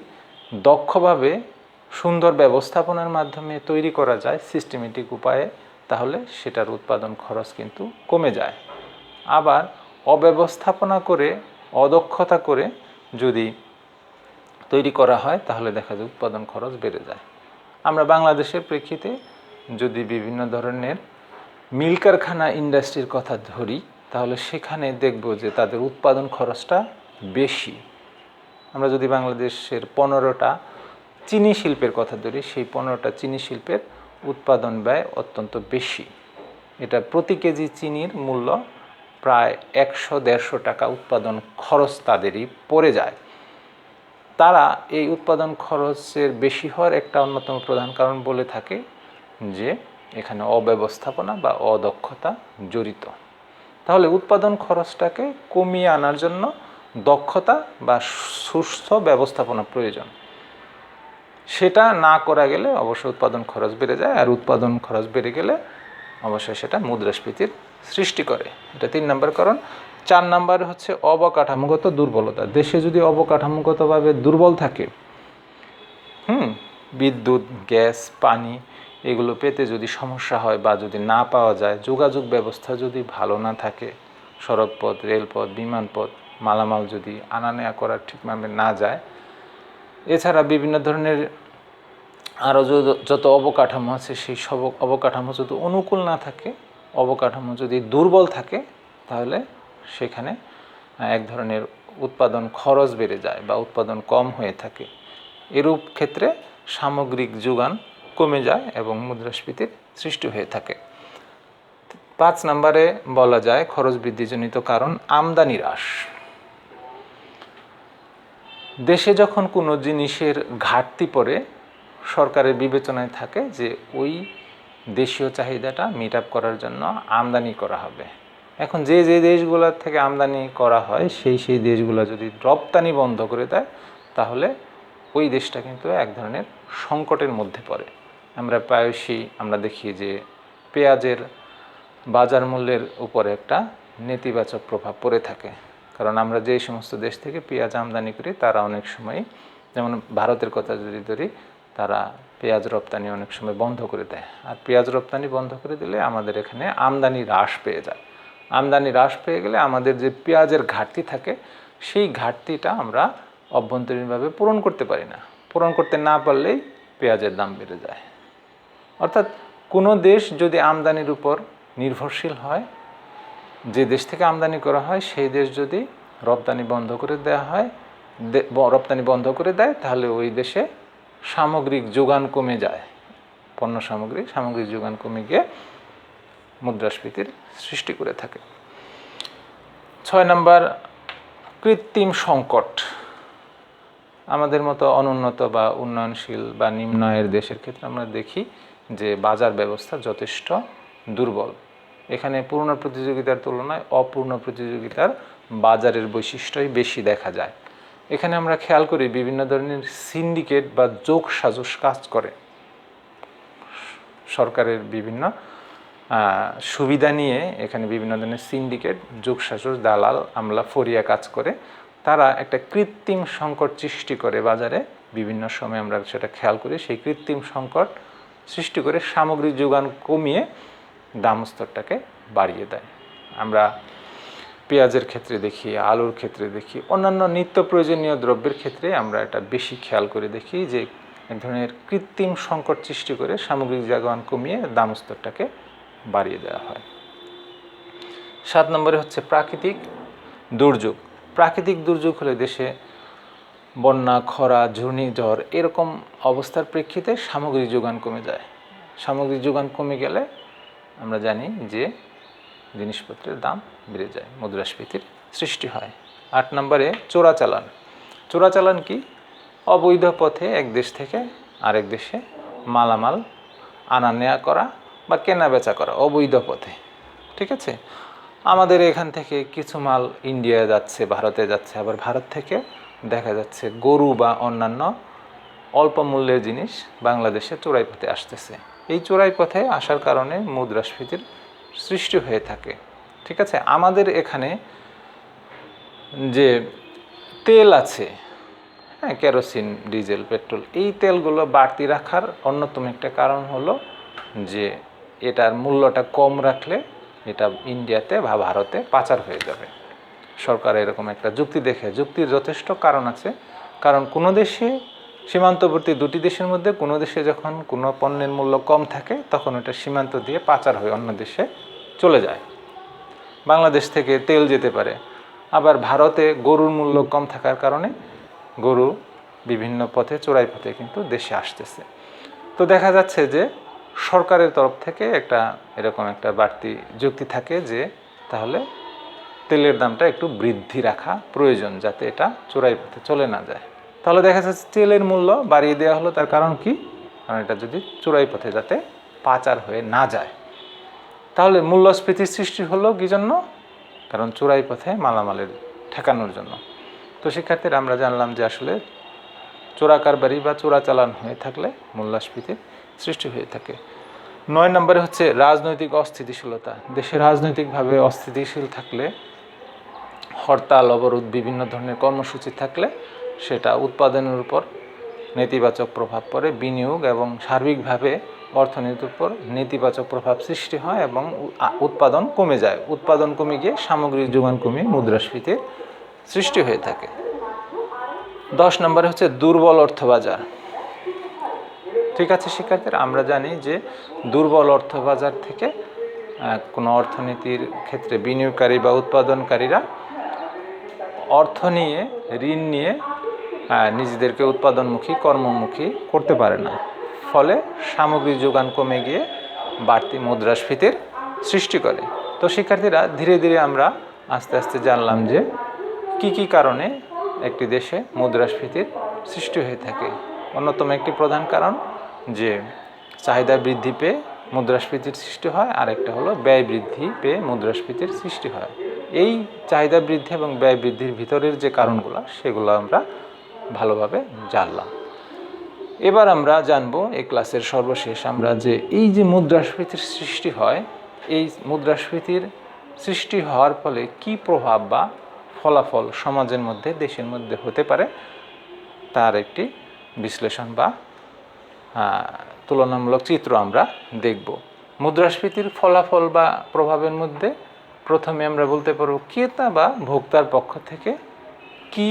দক্ষভাবে সুন্দর ব্যবস্থাপনার মাধ্যমে তৈরি করা যায় সিস্টেমেটিক উপায়ে, তাহলে সেটার উৎপাদন খরচ কিন্তু কমে যায়। আবার অব্যবস্থাপনা করে অদক্ষতা করে যদি তৈরি করা হয় তাহলে দেখা যায় উৎপাদন খরচ বেড়ে যায়। আমরা বাংলাদেশের প্রেক্ষিতে যদি বিভিন্ন ধরনের মিল কারখানা ইন্ডাস্ট্রির কথা ধরি তাহলে সেখানে দেখব যে তাদের উৎপাদন খরচটা বেশি। আমরা যদি বাংলাদেশের 15টা চিনি শিল্পের কথা ধরি, সেই 15টা চিনি শিল্পের উৎপাদন ব্যয় অত্যন্ত বেশি। এটা প্রতি কেজি চিনির মূল্য প্রায় 100-150 টাকা উৎপাদন খরচ তাদেরই পড়ে যায়। তারা এই উৎপাদন খরচের বেশি হওয়ার একটা অন্যতম প্রধান কারণ বলে থাকে যে এখানে অব্যবস্থাপনা বা অদক্ষতা জড়িত। তাহলে উৎপাদন খরচটাকে কমিয়ে আনার জন্য দক্ষতা বা সুস্থ ব্যবস্থাপনা প্রয়োজন। সেটা না করা গেলে অবশ্যই উৎপাদন খরচ বেড়ে যায়, আর উৎপাদন খরচ বেড়ে গেলে অবশ্যই সেটা মুদ্রাস্ফীতির সৃষ্টি করে। এটা 3 নম্বর কারণ। 4 নম্বর হচ্ছে অবকাঠামোগত দুর্বলতা। দেশে যদি অবকাঠামোগতভাবে দুর্বল থাকে, বিদ্যুৎ, গ্যাস, পানি এগুলো পেতে যদি সমস্যা হয় বা যদি না পাওয়া যায়, যোগাযোগ ব্যবস্থা যদি ভালো না থাকে, সড়কপথ, রেলপথ, বিমানপথ, মালামাল যদি আনা নেওয়া করার ঠিকভাবে না যায়, এছাড়া বিভিন্ন ধরনের আরও যত অবকাঠামো আছে সেই সব অবকাঠামো যদি অনুকূল না থাকে, অবকাঠামো যদি দুর্বল থাকে, তাহলে সেখানে এক ধরনের উৎপাদন খরচ বেড়ে যায় বা উৎপাদন কম হয়ে থাকে। এরূপ ক্ষেত্রে সামগ্রিক যোগান কমে যায় এবং মুদ্রাস্ফীতির সৃষ্টি হয়ে থাকে। 5 নম্বরে বলা যায় খরচ বৃদ্ধিজনিত কারণ আমদানি হ্রাস। দেশে যখন কোনো জিনিসের ঘাটতি পড়ে, সরকারের বিবেচনায় থাকে যে ওই দেশীয় চাহিদাটা মিট আপ করার জন্য আমদানি করা হবে। এখন যে দেশগুলোর থেকে আমদানি করা হয় সেই দেশগুলো যদি রপ্তানি বন্ধ করে দেয়, তাহলে ওই দেশটা কিন্তু এক ধরনের সংকটের মধ্যে পড়ে। আমরা প্রায়শই দেখি যে পেঁয়াজের বাজার মূল্যের উপরে একটা নেতিবাচক প্রভাব পড়ে থাকে। কারণ আমরা যে সমস্ত দেশ থেকে পেঁয়াজ আমদানি করি তারা অনেক সময়, যেমন ভারতের কথা যদি ধরি, তারা পেঁয়াজ রপ্তানি অনেক সময় বন্ধ করে দেয়। আর পেঁয়াজ রপ্তানি বন্ধ করে দিলে আমাদের এখানে আমদানি হ্রাস পেয়ে যায়। আমদানি হ্রাস পেয়ে গেলে আমাদের যে পেঁয়াজের ঘাটতি থাকে, সেই ঘাটতিটা আমরা অভ্যন্তরীণভাবে পূরণ করতে পারি না। পূরণ করতে না পারলেই পেঁয়াজের দাম বেড়ে যায়। অর্থাৎ কোনো দেশ যদি আমদানির উপর নির্ভরশীল হয়, যে দেশ থেকে আমদানি করা হয় সেই দেশ যদি রপ্তানি বন্ধ করে দেয়, তাহলে ওই দেশে সামগ্রিক যোগান কমে যায়, পণ্য সামগ্রিক যোগান কমে গিয়ে মুদ্রাস্ফীতির সৃষ্টি করে থাকে। 6 নম্বর কৃত্রিম সংকট। আমাদের মতো অনুন্নত বা উন্নয়নশীল বা নিম্ন আয়ের দেশের ক্ষেত্রে আমরা দেখি যে বাজার ব্যবস্থা যথেষ্ট দুর্বল। এখানে পূর্ণ প্রতিযোগিতার তুলনায় অপূর্ণ প্রতিযোগিতার বাজারের বৈশিষ্ট্যই বেশি দেখা যায়। এখানে আমরা খেয়াল করি বিভিন্ন ধরনের সিন্ডিকেট বা যোগ সাজস কাজ করে। সরকারের বিভিন্ন সুবিধা নিয়ে এখানে বিভিন্ন ধরনের সিন্ডিকেট, যোগসাজশ, দালাল, আমলা, ফরিয়া কাজ করে। তারা একটা কৃত্রিম সংকট সৃষ্টি করে বাজারে, বিভিন্ন সময় আমরা সেটা খেয়াল করি। সেই কৃত্রিম সংকট সৃষ্টি করে সামগ্রিক যোগান কমিয়ে দাম স্তরটাকে বাড়িয়ে দেয়। আমরা পেঁয়াজের ক্ষেত্রে দেখি, আলুর ক্ষেত্রে দেখি, অন্যান্য নিত্য প্রয়োজনীয় দ্রব্যের ক্ষেত্রে আমরা এটা বেশি খেয়াল করে দেখি যে এক ধরনের কৃত্রিম সংকট সৃষ্টি করে সামগ্রিক যোগান কমিয়ে দাম স্তরটাকে বাড়িয়ে দেওয়া হয়। 7 নম্বরে হচ্ছে প্রাকৃতিক দুর্যোগ। প্রাকৃতিক দুর্যোগ হলে দেশে বন্যা, খরা, ঘূর্ণিঝড় এরকম অবস্থার প্রেক্ষিতে সামগ্রিক যোগান কমে যায়। সামগ্রিক যোগান কমে গেলে আমরা জানি যে জিনিসপত্রের দাম বেড়ে যায়, মুদ্রাস্ফীতির সৃষ্টি হয়। 8 নম্বরে চোরাচালান। চোরাচালান কি? অবৈধ পথে এক দেশ থেকে আরেক দেশে মালামাল আনা নেয়া করা বা কেনা বেচা করা অবৈধ পথে। ঠিক আছে, আমাদের এখান থেকে কিছু মাল ইন্ডিয়া যাচ্ছে, ভারতে যাচ্ছে, আবার ভারত থেকে দেখা যাচ্ছে গরু বা অন্যান্য অল্প মূল্যের জিনিস বাংলাদেশে চোরাই পথে আসতেছে। এই চোরাই পথে আসার কারণে মুদ্রাস্ফীতির সৃষ্টি হয়ে থাকে। ঠিক আছে, আমাদের এখানে যে তেল আছে, হ্যাঁ, কেরোসিন, ডিজেল, পেট্রোল, এই তেলগুলো বাড়তি রাখার অন্যতম একটা কারণ হলো যে এটার মূল্যটা কম রাখলে এটা ইন্ডিয়াতে বা ভারতে পাচার হয়ে যাবে। সরকার এরকম একটা যুক্তি দেখে, যুক্তির যথেষ্ট কারণ আছে। কারণ কোনো দেশে, সীমান্তবর্তী দুটি দেশের মধ্যে কোনো দেশে যখন কোনো পণ্যের মূল্য কম থাকে তখন ওটা সীমান্ত দিয়ে পাচার হয়ে অন্য দেশে চলে যায়। বাংলাদেশ থেকে তেল যেতে পারে, আবার ভারতে গরুর মূল্য কম থাকার কারণে গরু বিভিন্ন পথে, চোরাই পথে কিন্তু দেশে আসতেছে। তো দেখা যাচ্ছে যে সরকারের তরফ থেকে এরকম একটা বাড়তি যুক্তি থাকে যে তাহলে তেলের দামটা একটু বৃদ্ধি রাখা প্রয়োজন, যাতে এটা চোরাই পথে চলে না যায়। তাহলে দেখা যাচ্ছে তেলের মূল্য বাড়িয়ে দেওয়া হলো। তার কারণ কি? কারণ এটা যদি চোরাই পথে যাতে পাচার হয়ে না যায়। তাহলে মূল্যস্ফীতির সৃষ্টি হলো কি জন্য? কারণ চোরাই পথে মালামালের ঠেকানোর জন্য। তো শিক্ষার্থীরা আমরা জানলাম যে আসলে চোরা কারবারি বা চোরাচালান হয়ে থাকলে মূল্যস্ফীতির সৃষ্টি হয়ে থাকে। 9 নম্বরে হচ্ছে রাজনৈতিক অস্থিতিশীলতা। দেশে রাজনৈতিকভাবে অস্থিতিশীল থাকলে, হরতাল, অবরোধ, বিভিন্ন ধরনের কর্মসূচি থাকলে সেটা উৎপাদনের উপর নেতিবাচক প্রভাব পড়ে, বিনিয়োগ এবং সার্বিকভাবে অর্থনীতির উপর নেতিবাচক প্রভাব সৃষ্টি হয় এবং উৎপাদন কমে যায়। উৎপাদন কমে গিয়ে সামগ্রিক যোগান কমে মুদ্রাস্ফীতির সৃষ্টি হয়ে থাকে। 10 নম্বরে হচ্ছে দুর্বল অর্থবাজার। ঠিক আছে শিক্ষার্থীরা, আমরা জানি যে দুর্বল অর্থবাজার থেকে কোনো অর্থনীতির ক্ষেত্রে বিনিয়োগকারী বা উৎপাদনকারীরা অর্থ নিয়ে, ঋণ নিয়ে নিজেদেরকে উৎপাদনমুখী, কর্মমুখী করতে পারে না। ফলে সামগ্রিক যোগান কমে গিয়ে বাড়তি মুদ্রাস্ফীতির সৃষ্টি করে। তো শিক্ষার্থীরা ধীরে ধীরে আমরা আস্তে আস্তে জানলাম যে কি কি কারণে একটি দেশে মুদ্রাস্ফীতির সৃষ্টি হয়ে থাকে। অন্যতম একটি প্রধান কারণ যে চাহিদা বৃদ্ধি পেয়ে মুদ্রাস্ফীতির সৃষ্টি হয়, আর একটা হলো ব্যয় বৃদ্ধি পেয়ে মুদ্রাস্ফীতির সৃষ্টি হয়। এই চাহিদা বৃদ্ধি এবং ব্যয় বৃদ্ধির ভিতরের যে কারণগুলো সেগুলো আমরা ভালোভাবে জানলাম। এবার আমরা জানবো এই ক্লাসের সর্বশেষ আমরা যে এই যে মুদ্রাস্ফীতির সৃষ্টি হয়, এই মুদ্রাস্ফীতির সৃষ্টি হওয়ার ফলে কি প্রভাব বা ফলাফল সমাজের মধ্যে, দেশের মধ্যে হতে পারে তার একটি বিশ্লেষণ বা তুলনামূলক চিত্র আমরা দেখব। মুদ্রাস্ফীতির ফলাফল বা প্রভাবের মধ্যে প্রথমে আমরা বলতে পারব ক্রেতা বা ভোক্তার পক্ষ থেকে কি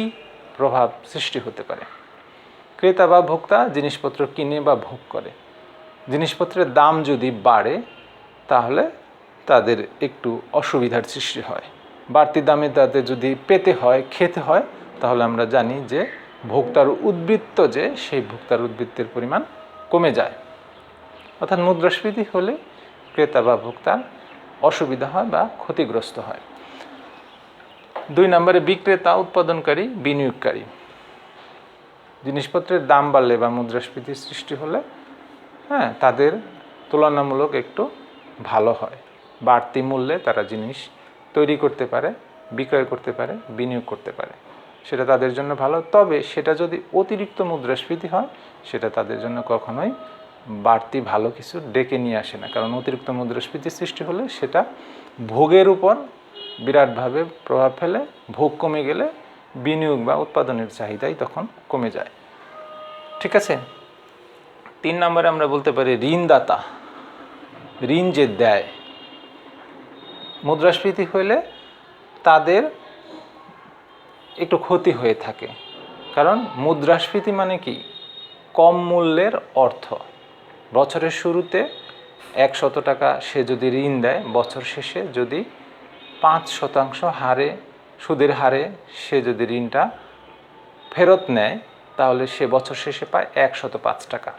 প্রভাব সৃষ্টি হতে পারে। ক্রেতা বা ভোক্তা জিনিসপত্র কিনে বা ভোগ করে। জিনিসপত্রের দাম যদি বাড়ে তাহলে তাদের একটু অসুবিধার সৃষ্টি হয়। বাড়তি দামে তাদের যদি পেতে হয়, খেতে হয়, তাহলে আমরা জানি যে ভোক্তার উদ্বৃত্ত যে সেই ভোক্তার উদ্বৃত্তের পরিমাণ কমে যায়। অর্থাৎ মুদ্রাস্ফীতি হলে ক্রেতা বা ভোক্তার অসুবিধা হয় বা ক্ষতিগ্রস্ত হয়। 2 নম্বরে বিক্রেতা, উৎপাদনকারী, বিনিয়োগকারী। জিনিসপত্রের দাম বাড়লে বা মুদ্রাস্ফীতির সৃষ্টি হলে তাদের তুলনামূলক একটু ভালো হয়। বাড়তি মূল্যে তারা জিনিস তৈরি করতে পারে, বিক্রয় করতে পারে, বিনিয়োগ করতে পারে, সেটা তাদের জন্য ভালো। তবে সেটা যদি অতিরিক্ত মুদ্রাস্ফীতি হয় সেটা তাদের জন্য কখনোই বাড়তি ভালো কিছু ডেকে নিয়ে আসে না, কারণ অতিরিক্ত মুদ্রাস্ফীতি সৃষ্টি হলে সেটা ভোগের উপর বিরাটভাবে প্রভাব ফেলে। ভোগ কমে গেলে বিনিয়োগ বা উৎপাদনের চাহিদাই তখন কমে যায়। ঠিক আছে। 3 নম্বরে আমরা বলতে পারি ঋণদাতা, ঋণ যে দেয়, মুদ্রাস্ফীতি হলে তাদের একটু ক্ষতি হয়ে থাকে, কারণ মুদ্রাস্ফীতি মানে কি, কম মূল্যের অর্থ। বছরের শুরুতে 100 টাকা সে যদি ঋণ দেয়, বছর শেষে যদি 5% হারে, সুদের হারে সে যদি ঋণটা ফেরত নেয়, তাহলে সে বছর শেষে পায় 105 টাকা।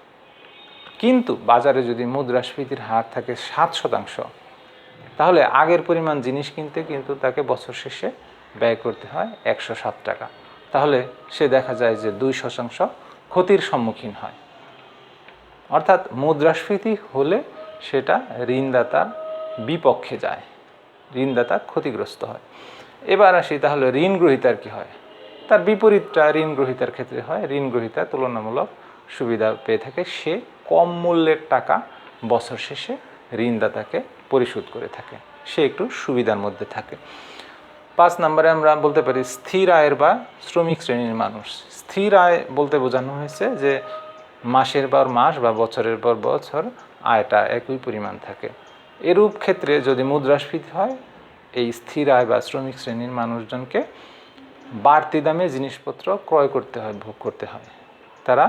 কিন্তু বাজারে যদি মুদ্রাস্ফীতির হার থাকে 7%, তাহলে আগের পরিমাণ জিনিস কিনতে কিন্তু তাকে বছর শেষে ব্যয় করতে হয় 107 টাকা। তাহলে সে দেখা যায় যে 2% ক্ষতির সম্মুখীন হয়। অর্থাৎ মুদ্রাস্ফীতি হলে সেটা ঋণদাতার বিপক্ষে যায়, ঋণদাতা ক্ষতিগ্রস্ত হয়। এবার আসি তাহলে ঋণ গ্রহীতার কী হয়? তার বিপরীতটা ঋণ গ্রহীতার ক্ষেত্রে হয়। ঋণ গ্রহীতা তুলনামূলক সুবিধা পেয়ে থাকে, সে কম মূল্যের টাকা বছর শেষে ঋণদাতাকে পরিশোধ করে থাকে, সে একটু সুবিধার মধ্যে থাকে। 5 নম্বরে আমরা বলতে পারি স্থির আয়ের বা শ্রমিক শ্রেণীর মানুষ। স্থির আয় বলতে বোঝানো হয়েছে যে মাসের পর মাস বা বছরের পর বছর আয়টা একই পরিমাণ থাকে। এরূপ ক্ষেত্রে যদি মুদ্রাস্ফীতি হয়, এই স্থির আয় বা শ্রমিক শ্রেণীর মানুষজনকে বাড়তি দামে জিনিসপত্র ক্রয় করতে হয়, ভোগ করতে হয়। তারা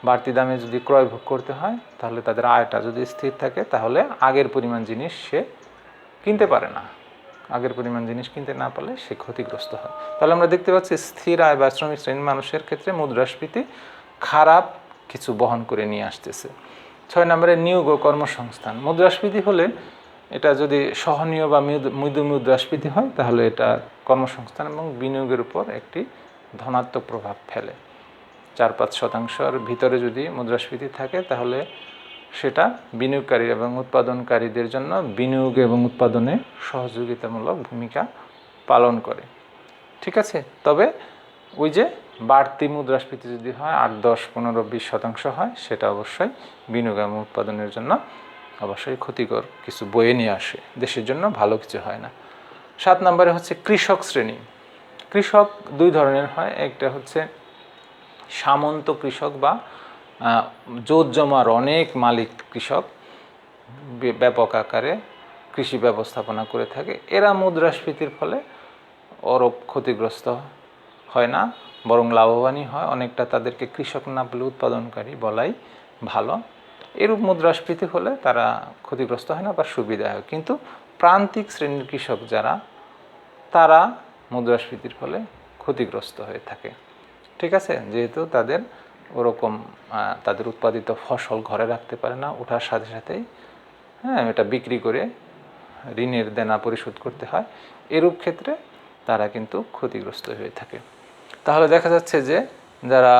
বাড়তি দামে যদি ক্রয় ভোগ করতে হয়, তাহলে তাদের আয়টা যদি স্থির থাকে, তাহলে আগের পরিমাণ জিনিস সে কিনতে পারে না। আগের পরিমাণ জিনিস কিনতে না পারলে সে ক্ষতিগ্রস্ত হয়। তাহলে আমরা দেখতে পাচ্ছি স্থির আয় বা শ্রমিক শ্রেণীর মানুষের ক্ষেত্রে মুদ্রাস্ফীতি খারাপ কিছু বহন করে নিয়ে আসতেছে। 6 নম্বরে নিয়োগ ও কর্মসংস্থান। মুদ্রাস্ফীতি হলে এটা যদি সহনীয় বা মৃদু মুদ্রাস্ফীতি হয়, তাহলে এটা কর্মসংস্থান এবং বিনিয়োগের উপর একটি ধনাত্মক প্রভাব ফেলে। 4-5% ভিতরে যদি মুদ্রাস্ফীতি থাকে, তাহলে সেটা বিনিয়োগকারী এবং উৎপাদনকারীদের জন্য বিনিয়োগ এবং উৎপাদনে সহযোগিতামূলক ভূমিকা পালন করে। ঠিক আছে। তবে ওই যে বাড়তি মুদ্রাস্ফীতি যদি হয় 8-10-15-20% হয়, সেটা অবশ্যই বিনিয়োগ এবং উৎপাদনের জন্য অবশ্যই ক্ষতিকর কিছু বয়ে নিয়ে আসে, দেশের জন্য ভালো কিছু হয় না। 7 নম্বরে হচ্ছে কৃষক শ্রেণী। কৃষক 2 ধরনের হয়। একটা হচ্ছে সামন্ত কৃষক বা জোত জমার অনেক মালিক কৃষক, ব্যাপক আকারে কৃষি ব্যবস্থাপনা করে থাকে। এরা মুদ্রাস্ফীতির ফলে ওরূপ ক্ষতিগ্রস্ত হয় না, বরং লাভবানই হয় অনেকটা। তাদেরকে কৃষক না বলে উৎপাদনকারী বলাই ভালো। এরূপ মুদ্রাস্ফীতি হলে তারা ক্ষতিগ্রস্ত হয় না বা সুবিধা হয়। কিন্তু প্রান্তিক শ্রেণীর কৃষক যারা, তারা মুদ্রাস্ফীতির ফলে ক্ষতিগ্রস্ত হয়ে থাকে। ঠিক আছে। যেহেতু তাদের ওরকম তাদের উৎপাদিত ফসল ঘরে রাখতে পারে না, ওঠার সাথে সাথেই এটা বিক্রি করে ঋণের দেনা পরিশোধ করতে হয়। এরূপ ক্ষেত্রে তারা কিন্তু ক্ষতিগ্রস্ত হয়ে থাকে। তাহলে দেখা যাচ্ছে যে যারা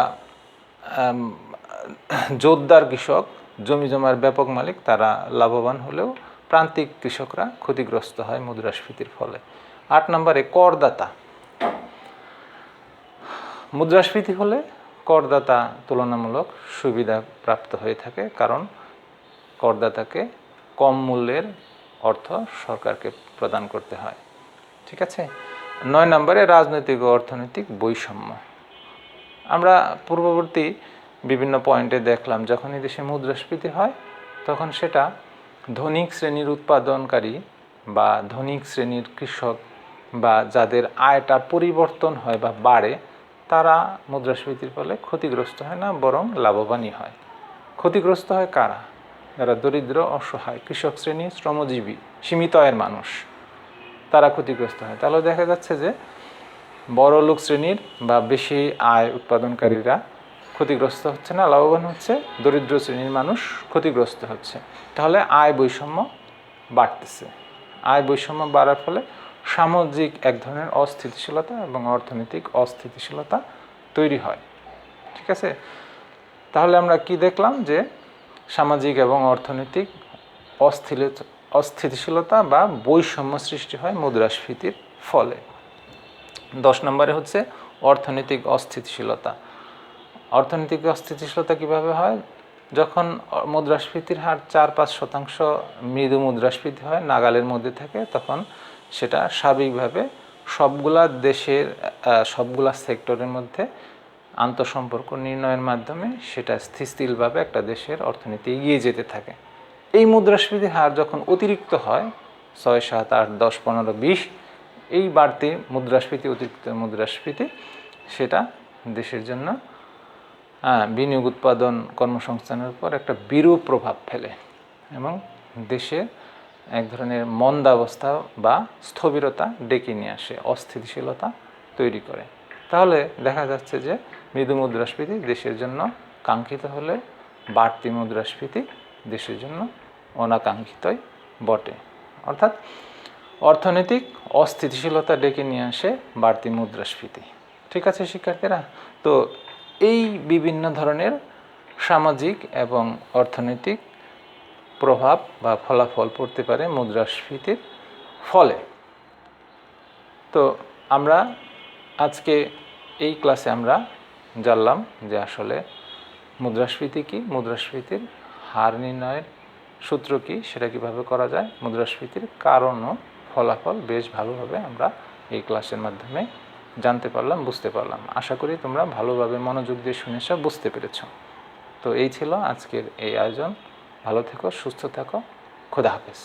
জোতদার কৃষক, জমি জমার ব্যাপক মালিক, তারা লাভবান হলেও প্রান্তিক কৃষকরা ক্ষতিগ্রস্ত হয় মুদ্রাস্ফীতির ফলে। 8 নম্বরে করদাতা। মুদ্রাস্ফীতি হলে করদাতা তুলনামূলক সুবিধা প্রাপ্ত হয়ে থাকে, কারণ করদাতাকে কম মূল্যের অর্থ সরকারকে প্রদান করতে হয়। ঠিক আছে। 9 নম্বরে রাজনৈতিক ও অর্থনৈতিক বৈষম্য। আমরা পূর্ববর্তী বিভিন্ন পয়েন্টে দেখলাম, যখনই দেশে মুদ্রাস্ফীতি হয়, তখন সেটা ধনিক শ্রেণীর উৎপাদনকারী বা ধনিক শ্রেণীর কৃষক বা যাদের আয়টা পরিবর্তন হয় বা বাড়ে, তারা মুদ্রাস্ফীতির ফলে ক্ষতিগ্রস্ত হয় না, বরং লাভবানই হয়। ক্ষতিগ্রস্ত হয় কারা? যারা দরিদ্র, অসহায়, কৃষক শ্রেণী, শ্রমজীবী, সীমিত আয়ের মানুষ, তারা ক্ষতিগ্রস্ত হয়। তাহলে দেখা যাচ্ছে যে বড় লোক শ্রেণীর বা বেশি আয় উৎপাদনকারীরা ক্ষতিগ্রস্ত হচ্ছে না, লাভবান হচ্ছে। দরিদ্র শ্রেণীর মানুষ ক্ষতিগ্রস্ত হচ্ছে। তাহলে আয় বৈষম্য বাড়তেছে। আয় বৈষম্য বাড়ার ফলে সামাজিক এক ধরনের অস্থিতিশীলতা এবং অর্থনৈতিক অস্থিতিশীলতা তৈরি হয়। ঠিক আছে। তাহলে আমরা কি দেখলাম? যে সামাজিক এবং অর্থনৈতিক অস্থিতিশীলতা বা বৈষম্য সৃষ্টি হয় মুদ্রাস্ফীতির ফলে। 10 নম্বরে হচ্ছে অর্থনৈতিক অস্থিতিশীলতা। অর্থনৈতিক অস্থিতিশীলতা কিভাবে হয়? যখন মুদ্রাস্ফীতির হার 4-5% মৃদু মুদ্রাস্ফীতি হয়, নাগালের মধ্যে থাকে, তখন সেটা স্বাভাবিকভাবে সবগুলা দেশের সবগুলা সেক্টরের মধ্যে আন্তঃসম্পর্ক নির্ণয়ের মাধ্যমে সেটা স্থিতিশীলভাবে একটা দেশের অর্থনীতি এগিয়ে যেতে থাকে। এই মুদ্রাস্ফীতির হার যখন অতিরিক্ত হয় 6, 7, 8, 10, 15, 20, এই বাড়তি মুদ্রাস্ফীতি, অতিরিক্ত মুদ্রাস্ফীতি সেটা দেশের জন্য বিনিয়োগ, উৎপাদন, কর্মসংস্থানের উপর একটা বিরূপ প্রভাব ফেলে এবং দেশে এক ধরনের মন্দাবস্থা বা স্থবিরতা ডেকে নিয়ে আসে, অস্থিতিশীলতা তৈরি করে। তাহলে দেখা যাচ্ছে যে মৃদু মুদ্রাস্ফীতি দেশের জন্য কাঙ্ক্ষিত হলে বাড়তি মুদ্রাস্ফীতি দেশের জন্য অনাকাঙ্ক্ষিতই বটে। অর্থাৎ অর্থনৈতিক অস্থিতিশীলতা ডেকে নিয়ে আসে বাড়তি মুদ্রাস্ফীতি। ঠিক আছে শিক্ষার্থীরা? তো এই বিভিন্ন ধরনের সামাজিক এবং অর্থনৈতিক প্রভাব বা ফলাফল পড়তে পারে মুদ্রাস্ফীতির ফলে। তো আমরা আজকে এই ক্লাসে আমরা জানলাম যে আসলে মুদ্রাস্ফীতি কী, মুদ্রাস্ফীতির হার নির্ণয়ের সূত্র কী, সেটা কীভাবে করা যায়, মুদ্রাস্ফীতির কারণ ও ফলাফল বেশ ভালোভাবে আমরা এই ক্লাসের মাধ্যমে জানতে পারলাম, বুঝতে পারলাম। আশা করি তোমরা ভালোভাবে মনোযোগ দিয়ে শুনে সব বুঝতে পেরেছ। তো এই ছিল আজকের এই আয়োজন। ভালো থেকো, সুস্থ থাকো, খোদা হাফেজ।